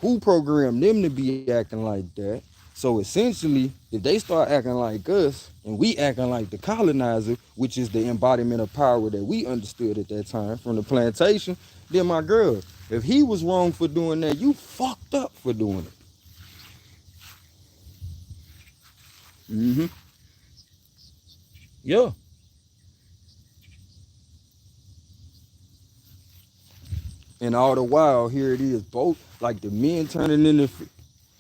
Who programmed them to be acting like that? So essentially, if they start acting like us and we acting like the colonizer, which is the embodiment of power that we understood at that time from the plantation, then my girl, if he was wrong for doing that, you fucked up for doing it. Mm-hmm. Yeah. And all the while, here it is, both like the men turning into,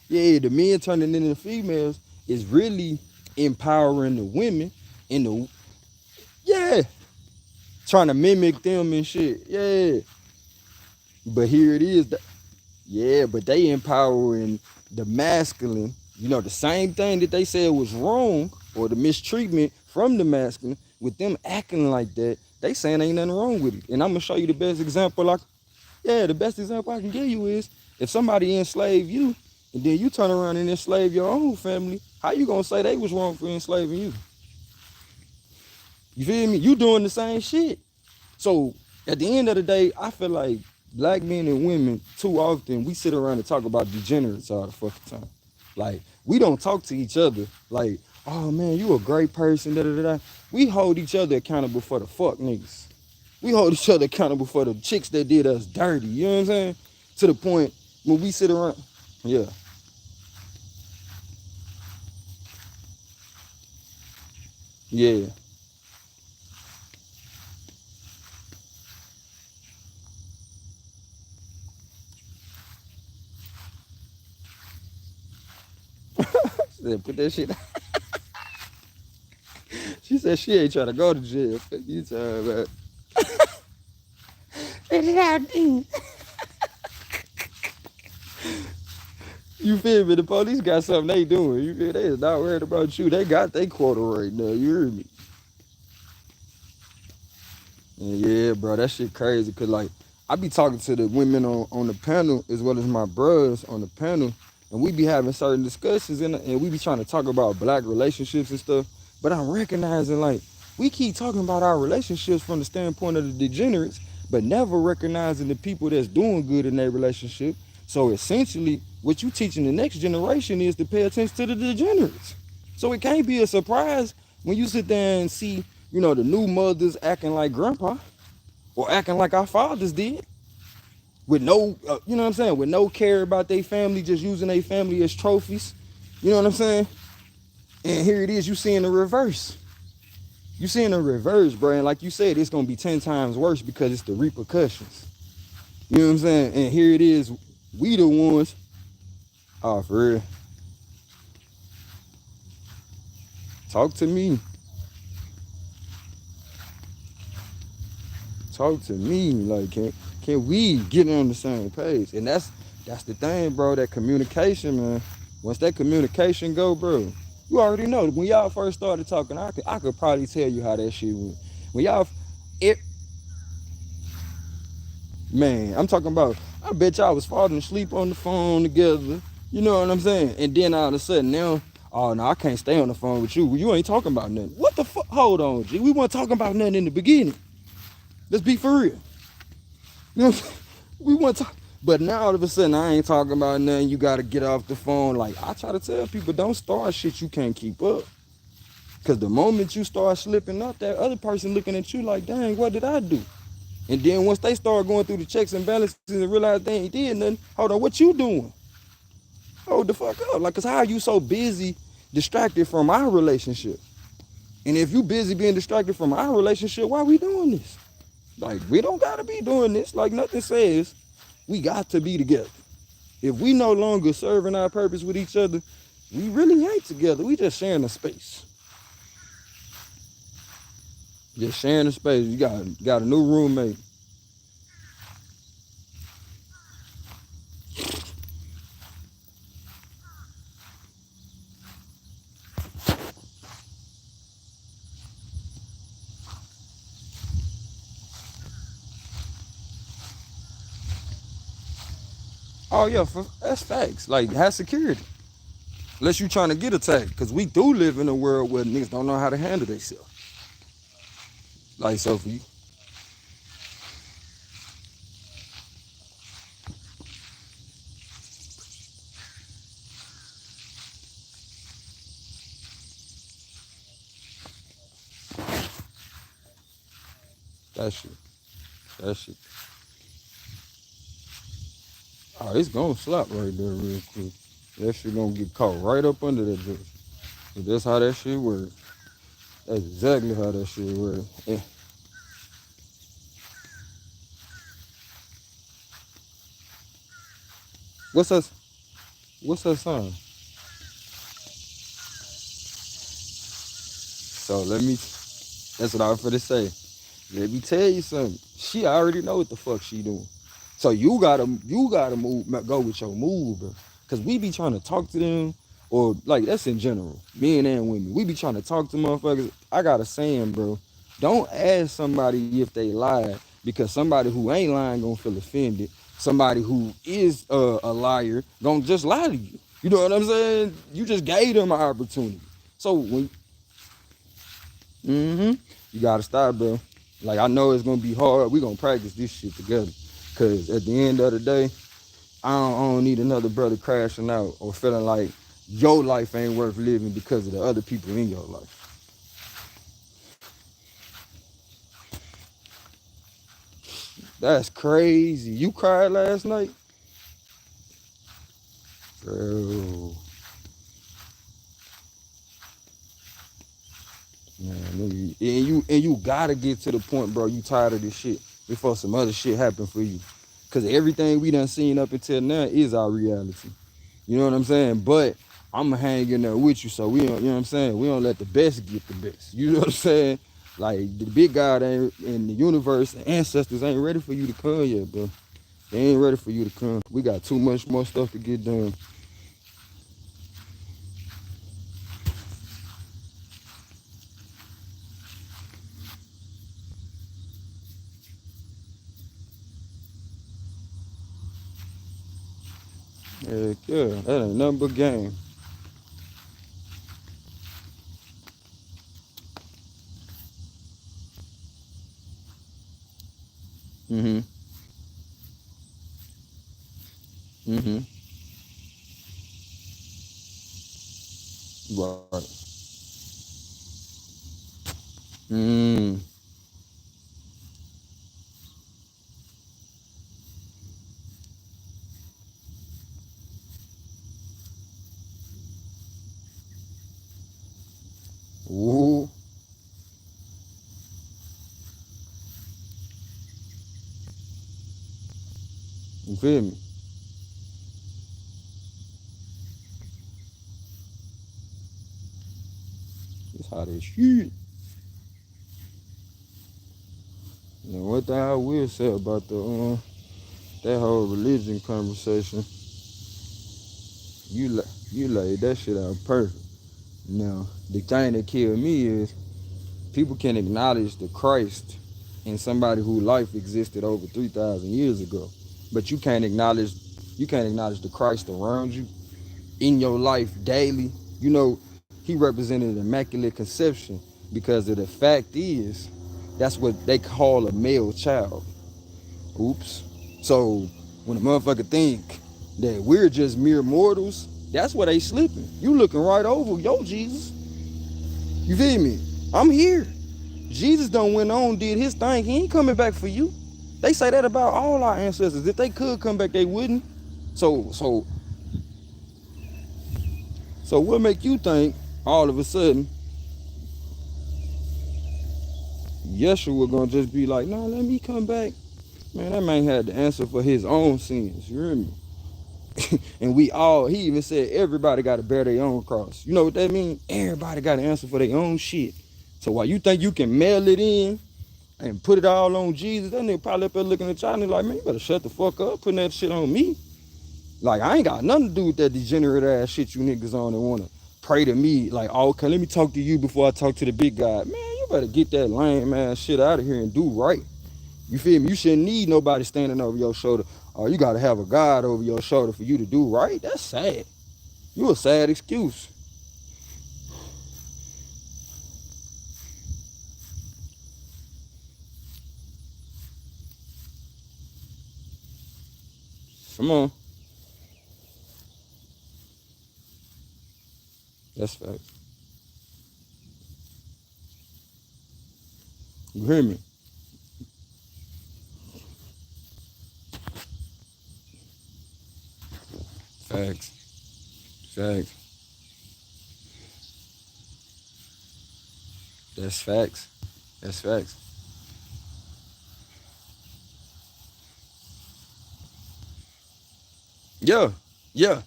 yeah, the men turning into females is really empowering the women in the, yeah, trying to mimic them and shit. Yeah. But here it is. Yeah, but they empowering the masculine. You know, the same thing that they said was wrong or the mistreatment from the masculine with them acting like that. They saying ain't nothing wrong with it. And I'm gonna show you the best example. Like, yeah, the best example I can give you is if somebody enslaved you and then you turn around and enslave your own family, how you gonna say they was wrong for enslaving you? You feel me? You doing the same shit. So at the end of the day, I feel like black men and women too often we sit around and talk about degenerates all the fucking time. Like we don't talk to each other like, oh man, you a great person. Da, da, da, da. We hold each other accountable for the fuck niggas. We hold each other accountable for the chicks that did us dirty. You know what I'm saying? To the point when we sit around, yeah, yeah. She said, put that shit. She said she ain't trying to go to jail. You talking about? Let it out, then. You feel me? The police got something they doing. You feel they is not worried about you. They got their quota right now. You hear me? And yeah, bro, that shit crazy. Cause like I be talking to the women on the panel as well as my bros on the panel, and we be having certain discussions and we be trying to talk about black relationships and stuff. But I'm recognizing like we keep talking about our relationships from the standpoint of the degenerates, but never recognizing the people that's doing good in their relationship. So essentially, what you teaching the next generation is to pay attention to the degenerates. So it can't be a surprise when you sit there and see, you know, the new mothers acting like grandpa or acting like our fathers did with no, you know what I'm saying, with no care about their family, just using their family as trophies. You know what I'm saying? And here it is, you seeing the reverse. You seeing the reverse, bro. And like you said, it's gonna be 10 times worse because it's the repercussions. You know what I'm saying? And here it is, we the ones. Oh, for real. Talk to me. Talk to me. Like, can we get on the same page? And that's the thing, bro. That communication, man. Once that communication go, bro, you already know. When y'all first started talking, I could probably tell you how that shit went. When y'all, it, man, I'm talking about. I bet y'all was falling asleep on the phone together. You know what I'm saying? And then all of a sudden now, oh no, I can't stay on the phone with you. You ain't talking about nothing. What the fuck? Hold on, G. We weren't talking about nothing in the beginning. Let's be for real. You know what I'm saying? We want to talk. But now all of a sudden I ain't talking about nothing. You gotta get off the phone. Like I try to tell people, don't start shit you can't keep up. Cause the moment you start slipping up, that other person looking at you like, dang, what did I do? And then once they start going through the checks and balances and realize they ain't did nothing, hold on, what you doing? Hold the fuck up. Like, cause how are you so busy distracted from our relationship? And if you busy being distracted from our relationship, why are we doing this? Like, we don't gotta be doing this. Like nothing says we got to be together. If we no longer serving our purpose with each other, we really ain't together. We just sharing a space. Just sharing a space. You got a new roommate. Oh yeah, that's facts. Like have security. Unless you trying to get attacked. Cause we do live in a world where niggas don't know how to handle themselves. Like so for you. That shit. That shit. Oh, it's gonna slap right there real quick. That shit gonna get caught right up under that bitch. But that's how that shit works. That's exactly how that shit works. Yeah. What's that? What's that sign? So let me. That's what I was finna say. Let me tell you something. She already know what the fuck she doing. So you gotta move, go with your move, bro. Cause we be trying to talk to them, or like that's in general, men and women. We be trying to talk to motherfuckers. I got a saying, bro. Don't ask somebody if they lied, because somebody who ain't lying gonna feel offended. Somebody who is a liar gonna just lie to you. You know what I'm saying? You just gave them an opportunity. So when you gotta stop, bro. Like I know it's gonna be hard. We gonna practice this shit together. Cause at the end of the day, I don't need another brother crashing out or feeling like your life ain't worth living because of the other people in your life. That's crazy. You cried last night? Bro. Man, and you gotta get to the point, bro. You tired of this shit before some other shit happen for you. Cause everything we done seen up until now is our reality. You know what I'm saying? But I'ma hang in there with you, so we don't, you know what I'm saying? We don't let the best get the best. You know what I'm saying? Like the big God ain't in the universe, the ancestors ain't ready for you to come yet, bro. They ain't ready for you to come. We got too much more stuff to get done. Heck yeah, that ain't nothing but game. Mm-hmm. Mm-hmm. Right. Mm. Ooh. You feel me? It's hot as shit. And one thing I will say about the that whole religion conversation, you laid that shit out perfect. Now, the thing that killed me is people can acknowledge the Christ in somebody whose life existed over 3,000 years ago, but you can't acknowledge the Christ around you in your life daily. You know, he represented an immaculate conception because of the fact is that's what they call a male child. Oops. So when a motherfucker think that we're just mere mortals, that's where they slipping. You looking right over yo Jesus. You feel me? I'm here. Jesus done went on, did his thing. He ain't coming back for you. They say that about all our ancestors. If they could come back, they wouldn't. So so so what make you think all of a sudden Yeshua gonna just be like, no, let me come back? Man, that man had the answer for his own sins. You hear me? And he even said everybody got to bear their own cross. You know what that means? Everybody got to answer for their own shit. So while you think you can mail it in and put it all on Jesus, that nigga probably up there looking at y'all and like, man, you better shut the fuck up putting that shit on me. Like, I ain't got nothing to do with that degenerate ass shit you niggas on and want to pray to me. Like, oh, okay, let me talk to you before I talk to the big guy. Man, you better get that lame ass shit out of here and do right. You feel me? You shouldn't need nobody standing over your shoulder. Oh, you gotta have a God over your shoulder for you to do right. That's sad. You a sad excuse. Come on. That's facts. You hear me? Facts. Facts. That's facts. That's facts. Yeah. Yeah.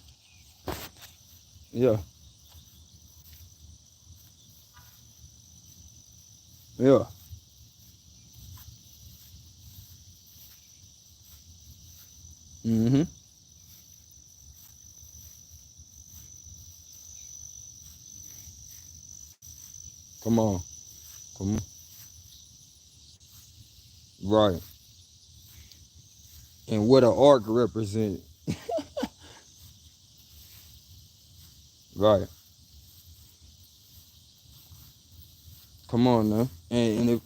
Yeah. Yeah. Mm-hmm. Come on. Come on. Right. And what an arc represent. Right. Come on now. And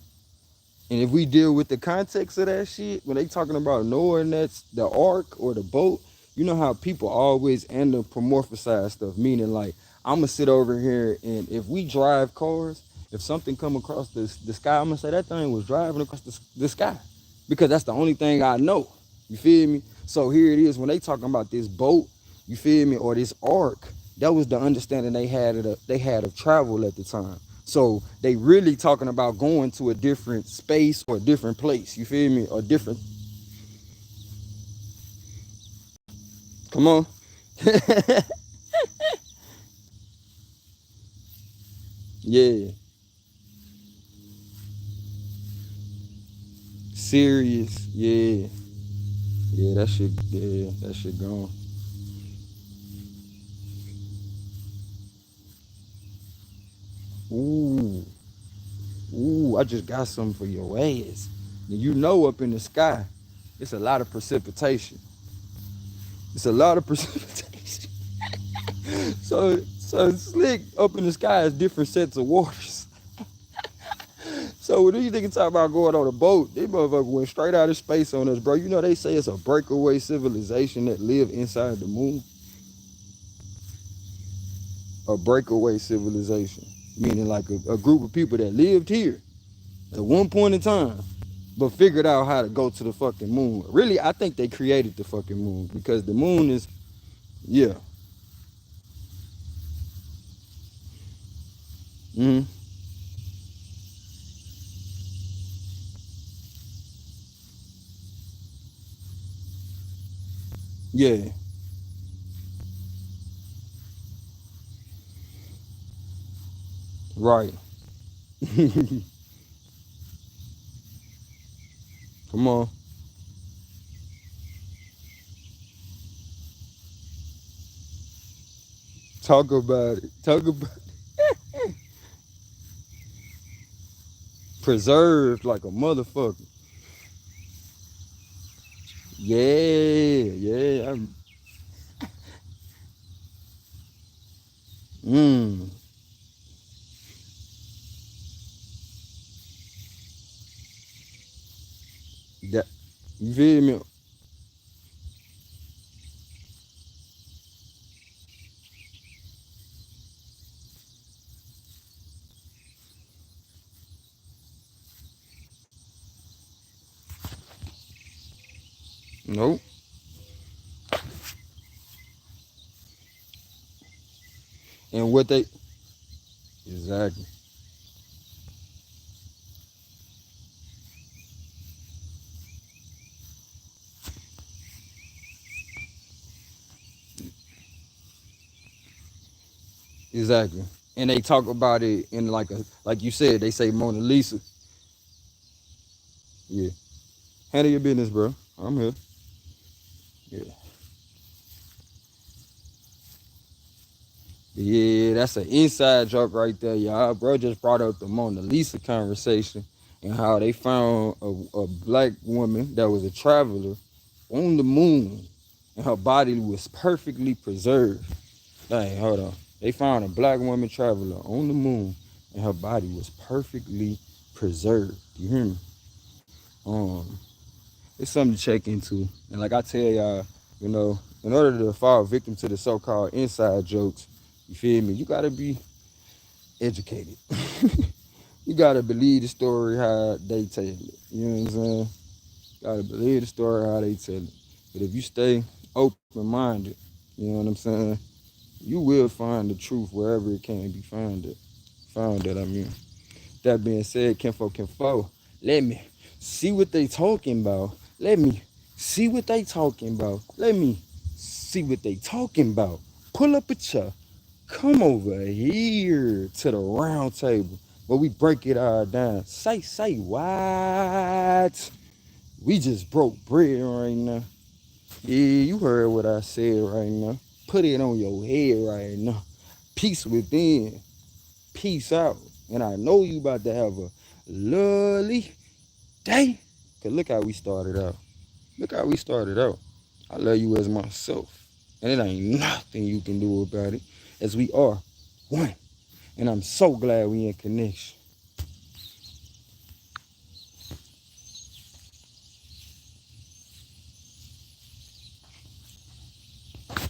if we deal with the context of that shit, when they talking about knowing that's the ark or the boat, you know how people always anthropomorphize stuff, meaning like I'm gonna sit over here and if we drive cars, if something come across the sky, I'm gonna say that thing was driving across the sky because that's the only thing I know. You feel me? So here it is when they talking about this boat, you feel me, or this ark, that was the understanding they had of travel at the time. So they really talking about going to a different space or a different place. You feel me? Or different. Come on. Yeah. Serious. Yeah. Yeah. That shit. Yeah. That shit gone. Ooh. Ooh. I just got something for your ass. You know, up in the sky, it's a lot of precipitation. It's a lot of precipitation. So slick up in the sky is different sets of waters. So when these niggas talk about going on a boat, they motherfucker went straight out of space on us, bro. You know they say it's a breakaway civilization that live inside the moon. A breakaway civilization, meaning like a group of people that lived here at one point in time, but figured out how to go to the fucking moon. Really, I think they created the fucking moon because the moon is, yeah, mm, yeah, right. Come on, talk about it. Talk about preserved like a motherfucker. Yeah, yeah. Mm, that you feel me? Nope. And what they exactly, exactly. And they talk about it in like you said, they say Mona Lisa. Yeah. Handle your business, bro. I'm here. Yeah. Yeah, that's an inside joke right there, y'all. Bro just brought up the Mona Lisa conversation and how they found a black woman that was a traveler on the moon and her body was perfectly preserved. Dang, hold on. They found a black woman traveler on the moon and her body was perfectly preserved. You hear me? Um, it's something to check into. And like I tell y'all, in order to fall victim to the so-called inside jokes, you feel me? You gotta be educated. You gotta believe the story how they tell it. You know what I'm saying? Gotta believe the story how they tell it. But if you stay open-minded, You know what I'm saying? You will find the truth wherever it can be found at. I mean. That being said, Kinfo, let me see what they talking about. Let me see what they talking about. Let me see what they talking about. Pull up a chair. Come over here to the round table where we break it all down. Say what? We just broke bread right now. Yeah, you heard what I said right now. Put it on your head right now. Peace within. Peace out. And I know you about to have a lovely day. Cause look how we started out. Look how we started out. I love you as myself. And it ain't nothing you can do about it. As we are one. And I'm so glad we in connection.